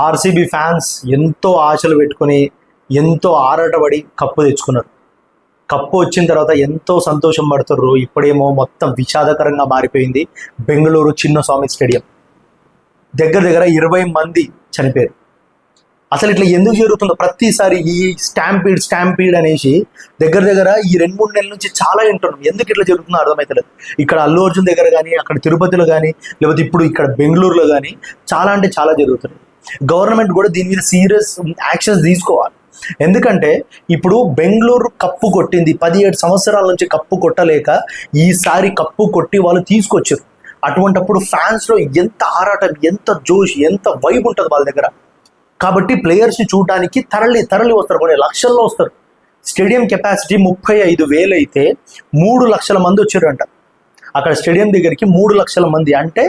RCB fans ఎంతో ఆశలు పెట్టుకుని ఎంతో ఆరాటపడి కప్పు తెచ్చుకున్నారు. కప్పు వచ్చిన తర్వాత ఎంతో సంతోషం పడుతుర్రు. ఇప్పుడేమో మొత్తం విషాదకరంగా మారిపోయింది. బెంగళూరు చిన్నస్వామి స్టేడియం దగ్గర దగ్గర 20 మంది చనిపోయారు. అసలు ఇట్లా ఎందుకు జరుగుతుందో ప్రతిసారి ఈ స్టాంపీడ్ అనేసి దగ్గర దగ్గర ఈ 2-3 నెలల నుంచి చాలా వింటున్నాం. ఎందుకు ఇట్లా జరుగుతుందో అర్థమవుతలేదు. ఇక్కడ అల్లు అర్జున్ దగ్గర కానీ, అక్కడ తిరుపతిలో కానీ, లేకపోతే ఇప్పుడు ఇక్కడ బెంగళూరులో కానీ చాలా అంటే చాలా జరుగుతుంది. గవర్నమెంట్ కూడా దీని మీద సీరియస్ యాక్షన్స్ తీసుకోవాలి. ఎందుకంటే ఇప్పుడు బెంగళూరు కప్పు కొట్టింది, 17 సంవత్సరాల నుంచి కప్పు కొట్టలేక ఈసారి కప్పు కొట్టి వాళ్ళు తీసుకొచ్చారు. అటువంటప్పుడు ఫ్యాన్స్లో ఎంత ఆరాటం, ఎంత జోష్, ఎంత వైబ్ ఉంటుంది వాళ్ళ దగ్గర. కాబట్టి ప్లేయర్స్ని చూడడానికి తరలి వస్తారు, కొన్ని లక్షల్లో వస్తారు. స్టేడియం కెపాసిటీ 35,000 అయితే 3 లక్షల మంది వచ్చారంట. అక్కడ స్టేడియం దగ్గరికి 3 లక్షల మంది అంటే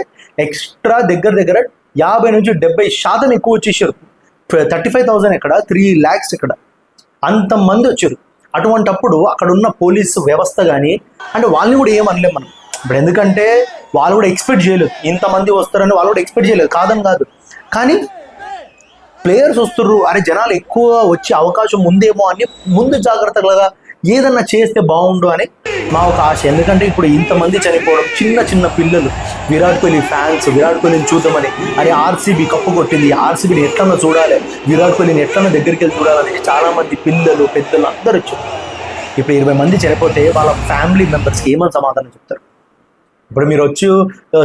ఎక్స్ట్రా దగ్గర దగ్గర 50 నుంచి 70% ఎక్కువ వచ్చేసారు. 35,000 ఎక్కడ, 3 lakhs ఎక్కడ, అంతమంది వచ్చారు. అటువంటప్పుడు అక్కడ ఉన్న పోలీసు వ్యవస్థ కానీ అంటే వాళ్ళని కూడా ఏమనలేం మనం ఇప్పుడు. ఎందుకంటే వాళ్ళు కూడా ఎక్స్పెక్ట్ చేయలేదు ఇంతమంది వస్తారని, వాళ్ళు కూడా ఎక్స్పెక్ట్ చేయలేదు, కాదని కాదు. కానీ ప్లేయర్స్ వస్తుర్రు, అరే జనాలు ఎక్కువ వచ్చే అవకాశం ఉందేమో అని ముందు జాగ్రత్తగా ఏదన్నా చేస్తే బాగుండు అని మా ఒక ఆశ. ఎందుకంటే ఇప్పుడు ఇంతమంది చనిపోవడం, చిన్న పిల్లలు, విరాట్ కోహ్లీ ఫ్యాన్స్ విరాట్ కోహ్లీని చూద్దామని, అరే ఆర్సీబీ కప్పు కొట్టింది, ఆర్సీబీని ఎట్లన్నా చూడాలి, విరాట్ కోహ్లీని ఎట్లన్నా దగ్గరికి వెళ్ళి చూడాలని చాలామంది పిల్లలు పెద్దలు అందరూ వచ్చారు. ఇప్పుడు 20 మంది చనిపోతే వాళ్ళ ఫ్యామిలీ మెంబర్స్కి ఏమని సమాధానం చెప్తారు? ఇప్పుడు మీరు వచ్చి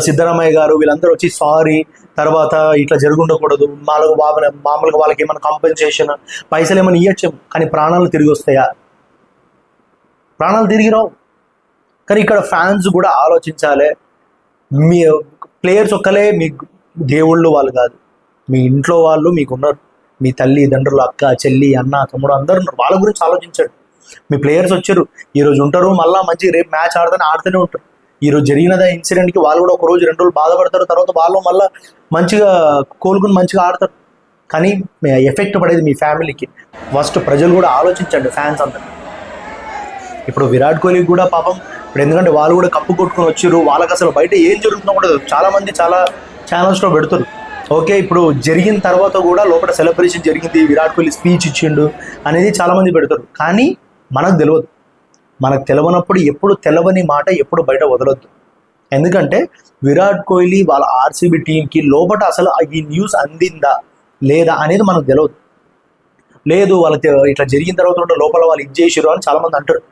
సిద్ధరామయ్య గారు వీళ్ళందరూ వచ్చి సారీ, తర్వాత ఇట్లా జరుగుండకూడదు, మామూలుగా వాళ్ళకి ఏమైనా కాంపెన్సేషన్ పైసలు ఏమైనా ఇవ్వచ్చు, కానీ ప్రాణాలు తిరిగి వస్తాయా? ప్రాణాలు తిరిగి రావు. కానీ ఇక్కడ ఫ్యాన్స్ కూడా ఆలోచించాలి. మీ ప్లేయర్స్ ఒక్కలే మీ దేవుళ్ళు వాళ్ళు కాదు, మీ ఇంట్లో వాళ్ళు మీకు ఉన్నారు, మీ తల్లి తండ్రులు, అక్క చెల్లి అన్న తమ్ముడు అందరు ఉన్నారు. వాళ్ళ గురించి ఆలోచించండి. మీ ప్లేయర్స్ వచ్చారు, ఈరోజు ఉంటారు, మళ్ళీ మంచి రేపు మ్యాచ్ ఆడుతూనే ఉంటారు. ఈరోజు జరిగినదా ఇన్సిడెంట్కి వాళ్ళు కూడా 1 రోజు 2 రోజులు బాధపడతారు, తర్వాత వాళ్ళు మళ్ళీ మంచిగా కోలుకుని మంచిగా ఆడతారు. కానీ ఎఫెక్ట్ పడేది మీ ఫ్యామిలీకి. ఫస్ట్ ప్రజలు కూడా ఆలోచించండి, ఫ్యాన్స్ అంతా. ఇప్పుడు విరాట్ కోహ్లీ కూడా పాపం, ఇప్పుడు ఎందుకంటే వాళ్ళు కూడా కప్పు కొట్టుకొని వచ్చారు, వాళ్ళకి అసలు బయట ఏం జరుగుతుందో కూడా చాలామంది చాలా ఛానల్స్లో పెడుతారు. ఓకే, ఇప్పుడు జరిగిన తర్వాత కూడా లోపల సెలబ్రేషన్ జరిగింది, విరాట్ కోహ్లీ స్పీచ్ ఇచ్చిండు అనేది చాలామంది పెడతారు. కానీ మనకు తెలియదు. మనకు తెలియనప్పుడు ఎప్పుడు తెలవని మాట ఎప్పుడు బయట వదలొద్దు. ఎందుకంటే విరాట్ కోహ్లీ వాళ్ళ ఆర్సీబీ టీంకి లోపల అసలు ఈ న్యూస్ అందిందా లేదా అనేది మనకు తెలియదు. లేదు వాళ్ళకి ఇట్లా జరిగిన తర్వాత కూడా లోపల వాళ్ళు ఇది చేసారు అని చాలామంది అంటారు.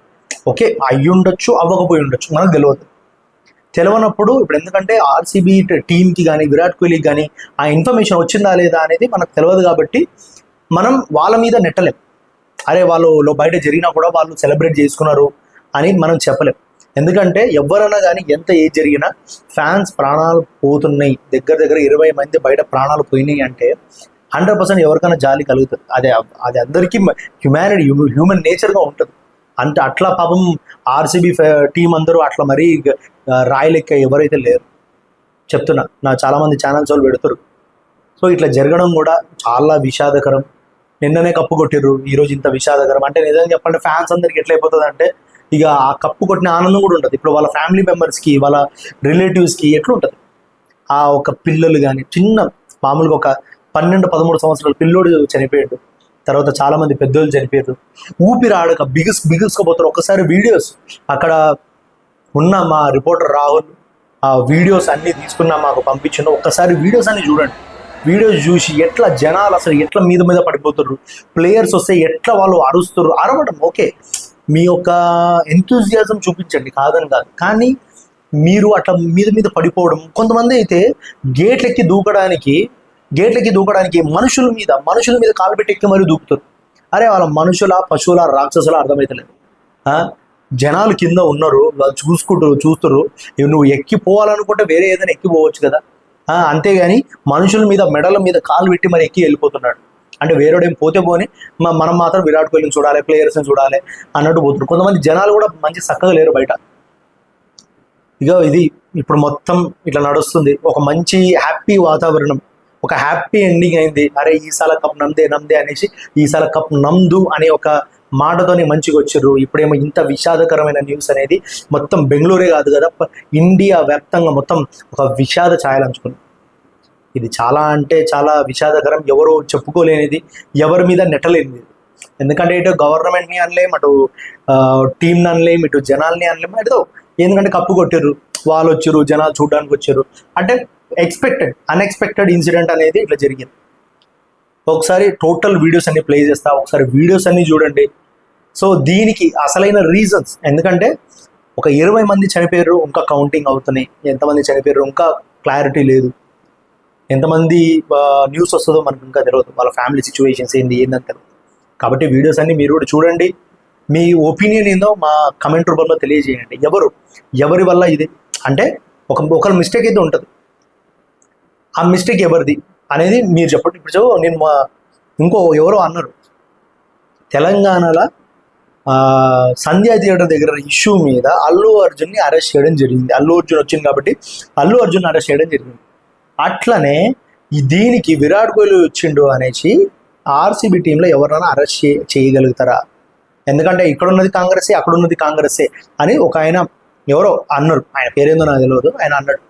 ఓకే, అయ్యి ఉండొచ్చు, అవ్వకపోయి ఉండొచ్చు, మనకు తెలియదు. తెలియనప్పుడు ఇప్పుడు ఎందుకంటే ఆర్సీబీ టీంకి కానీ విరాట్ కోహ్లీకి కానీ ఆ ఇన్ఫర్మేషన్ వచ్చిందా లేదా అనేది మనకు తెలియదు. కాబట్టి మనం వాళ్ళ మీద నెట్టలేం. అరే వాళ్ళు బయట జరిగినా కూడా వాళ్ళు సెలబ్రేట్ చేసుకున్నారు అని మనం చెప్పలేం. ఎందుకంటే ఎవరైనా కానీ ఎంత ఏది జరిగినా ఫ్యాన్స్ ప్రాణాలు పోతున్నాయి, దగ్గర దగ్గర 20 మంది బయట ప్రాణాలు పోయినాయి అంటే 100% ఎవరికైనా జాలి కలుగుతుంది. అది అందరికీ హ్యూమన్ నేచర్గా ఉంటుంది. అంటే అట్లా పాపం ఆర్సీబీ టీం అందరూ అట్లా మరీ రాయలెక్క ఎవరైతే లేరు. చెప్తున్నా, నా చాలామంది ఛానల్స్ వాళ్ళు పెడతారు. సో ఇట్లా జరగడం కూడా చాలా విషాదకరం. నిన్ననే కప్పు కొట్టిర్రు, ఈరోజు ఇంత విషాదకరం. అంటే నిజంగా చెప్పండి, ఫ్యాన్స్ అందరికి ఎట్లయిపోతుంది అంటే ఇక ఆ కప్పు కొట్టిన ఆనందం కూడా ఉంటుంది. ఇప్పుడు వాళ్ళ ఫ్యామిలీ మెంబర్స్కి, వాళ్ళ రిలేటివ్స్కి ఎట్లుంటుంది? ఆ ఒక పిల్లలు కానీ చిన్న మామూలుగా ఒక 12-13 సంవత్సరాల పిల్లోడు చనిపోయాడు, తర్వాత చాలామంది పెద్దోళ్ళు చనిపోయారు. ఊపిరి ఆడక బిగుసుకుపోతారు. ఒకసారి వీడియోస్ అక్కడ ఉన్న మా రిపోర్టర్ రాహుల్ ఆ వీడియోస్ అన్నీ తీసుకున్నా మాకు పంపించిన, ఒక్కసారి వీడియోస్ అన్ని చూడండి. వీడియోస్ చూసి ఎట్లా జనాలు అసలు ఎట్లా మీద పడిపోతారు, ప్లేయర్స్ వస్తే ఎట్లా వాళ్ళు అరుస్తారు. అరవడం ఓకే, మీ యొక్క ఎంతూజియాజం చూపించండి, కాదని కాదు. కానీ మీరు అట్లా మీద పడిపోవడం, కొంతమంది అయితే గేట్లెక్కి దూకడానికి మనుషుల మీద కాలు పెట్టి ఎక్కి మరీ దూకుతారు. అరే వాళ్ళ మనుషుల, పశువుల, రాక్షసుల అర్థమవుతలేదు. జనాలు కింద ఉన్నారు, వాళ్ళు చూస్తారు. నువ్వు ఎక్కిపోవాలనుకుంటే వేరే ఏదైనా ఎక్కిపోవచ్చు కదా. అంతేగాని మనుషుల మీద మెడల మీద కాలు పెట్టి మరి ఎక్కి వెళ్ళిపోతున్నాడు. అంటే వేరేడేం పోతే పోని మనం మాత్రం విరాట్ కోహ్లీని చూడాలి, ప్లేయర్స్ని చూడాలి అన్నట్టు పోతున్నారు. కొంతమంది జనాలు కూడా మంచి చక్కగా లేరు బయట. ఇక ఇది ఇప్పుడు మొత్తం ఇట్లా నడుస్తుంది. ఒక మంచి హ్యాపీ వాతావరణం, ఒక హ్యాపీ ఎండింగ్ అయింది. అరే ఈసాల కప్ నమ్దే అనేసి ఈసాల కప్ నమ్దు అనే ఒక మాటతోనే మంచిగా వచ్చారు. ఇప్పుడేమో ఇంత విషాదకరమైన న్యూస్ అనేది మొత్తం బెంగళూరే కాదు కదా, ఇండియా వ్యాప్తంగా మొత్తం ఒక విషాద ఛాయలు అంచుకుంది. ఇది చాలా అంటే చాలా విషాదకరం. ఎవరు చెప్పుకోలేనిది, ఎవరి మీద నెట్టలేనిది. ఎందుకంటే ఇటు గవర్నమెంట్ని అనలేం, అటు టీంని అనలేం, ఇటు జనాల్ని అనలేం. ఏదో ఎందుకంటే కప్పు కొట్టారు, వాళ్ళు వచ్చారు, జనాలు చూడడానికి వచ్చారు అంటే అన్ఎక్స్పెక్టెడ్ ఇన్సిడెంట్ అనేది ఇట్లా జరిగింది. ఒకసారి టోటల్ వీడియోస్ అన్ని ప్లే చేస్తా, ఒకసారి వీడియోస్ అన్ని చూడండి. సో దీనికి అసలైన రీజన్స్, ఎందుకంటే ఒక 20 మంది చనిపోయారు, ఇంకా కౌంటింగ్ అవుతున్నాయి. ఎంతమంది చనిపోయారు ఇంకా క్లారిటీ లేదు. ఎంతమంది న్యూస్ వస్తుందో మనకు ఇంకా తెలియదు. వాళ్ళ ఫ్యామిలీ సిచ్యువేషన్స్ ఏందని తెలియదు. కాబట్టి వీడియోస్ అన్ని మీరు కూడా చూడండి. మీ ఒపీనియన్ ఏందో మా కమెంట్ రూపంలో తెలియజేయండి. ఎవరి వల్ల ఇది అంటే ఒకరి మిస్టేక్ అయితే ఉంటుంది, ఆ మిస్టేక్ ఎవరిది అనేది మీరు చెప్పండి. ఇప్పుడు నేను ఎవరో అన్నారు, తెలంగాణలో సంధ్యా థియేటర్ దగ్గర ఇష్యూ మీద అల్లు అర్జున్ని అరెస్ట్ చేయడం జరిగింది. అల్లు అర్జున్ వచ్చింది కాబట్టి అల్లు అర్జున్ అరెస్ట్ చేయడం జరిగింది. అట్లనే దీనికి విరాట్ కోహ్లీ వచ్చిండు అనేసి ఆర్సీబీ టీంలో ఎవరైనా అరెస్ట్ చేయగలుగుతారా? ఎందుకంటే ఇక్కడ ఉన్నది కాంగ్రెసే, అక్కడ ఉన్నది కాంగ్రెసే అని ఒక ఆయన ఎవరో అన్నారు. ఆయన పేరేందో నాకు తెలియదు. ఆయన అన్నాడు.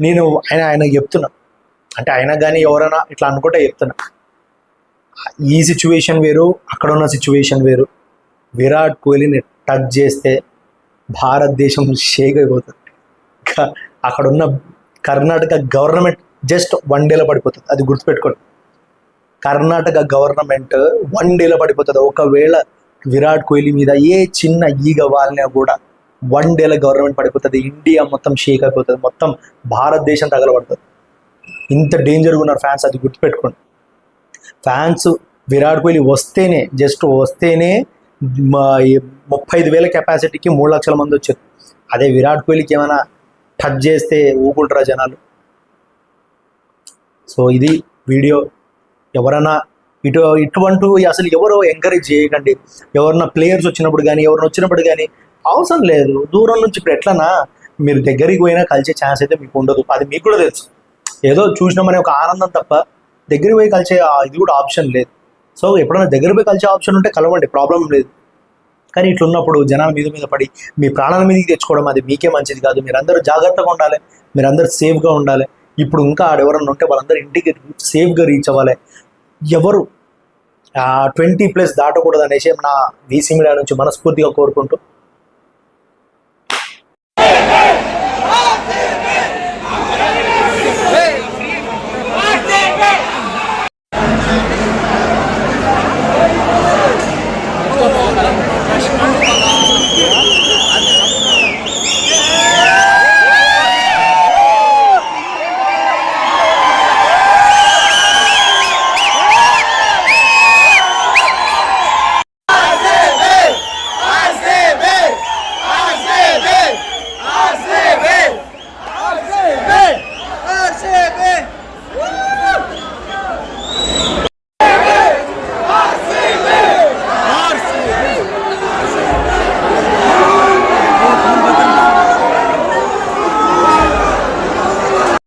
నేను ఆయనకు చెప్తున్నా, అంటే ఆయన కానీ ఎవరైనా ఇట్లా అనుకుంటే చెప్తున్నా, ఈ సిచ్యువేషన్ వేరు, అక్కడ ఉన్న సిచ్యువేషన్ వేరు. విరాట్ కోహ్లీని టచ్ చేస్తే భారతదేశం షేక్ అయిపోతుంది. అక్కడ ఉన్న కర్ణాటక గవర్నమెంట్ జస్ట్ 1 డేలో పడిపోతుంది. అది గుర్తుపెట్టుకోండి. కర్ణాటక గవర్నమెంట్ 1 డేలో పడిపోతుంది. ఒకవేళ విరాట్ కోహ్లీ మీద ఏ చిన్న ఈగ వాలినా కూడా 1 డేలో గవర్నమెంట్ పడిపోతుంది. ఇండియా మొత్తం షేక్ అయిపోతుంది, మొత్తం భారతదేశం తగలబడుతుంది. ఇంత డేంజర్గా ఉన్నారు ఫ్యాన్స్, అది గుర్తుపెట్టుకోండి. ఫ్యాన్స్ విరాట్ కోహ్లీ వస్తేనే, జస్ట్ వస్తేనే 35,000 కెపాసిటీకి 3 లక్షల మంది వచ్చారు. అదే విరాట్ కోహ్లీకి ఏమైనా టచ్ చేస్తే ఊకుంటారా జనాలు? సో ఇది వీడియో. ఎవరైనా ఇటువంటి అసలు ఎవరో ఎంకరేజ్ చేయకండి. ఎవరన్నా ప్లేయర్స్ వచ్చినప్పుడు కానీ, ఎవరైనా వచ్చినప్పుడు కానీ అవసరం లేదు. దూరం నుంచి ఇప్పుడు ఎట్లనా మీరు దగ్గరికి పోయినా కలిసే ఛాన్స్ అయితే మీకు ఉండదు. అది మీకు కూడా తెలుసు. ఏదో చూసినామనే ఒక ఆనందం తప్ప దగ్గరికి పోయి కలిసే ఇది కూడా ఆప్షన్ లేదు. సో ఎప్పుడైనా దగ్గర పోయి కలిసే ఆప్షన్ ఉంటే కలవండి, ప్రాబ్లం లేదు. కానీ ఇట్లున్నప్పుడు జనాల మీద పడి మీ ప్రాణాల మీదకి తెచ్చుకోవడం అది మీకే మంచిది కాదు. మీరందరూ జాగ్రత్తగా ఉండాలి, మీరందరూ సేఫ్గా ఉండాలి. ఇప్పుడు ఇంకా ఎవరన్నా ఉంటే వాళ్ళందరూ ఇంటికి సేఫ్గా రీచ్ అవ్వాలి. ఎవరు 20+ దాటకూడదు అనేసి నా వీసీ మీడియా నుంచి మనస్ఫూర్తిగా కోరుకుంటూ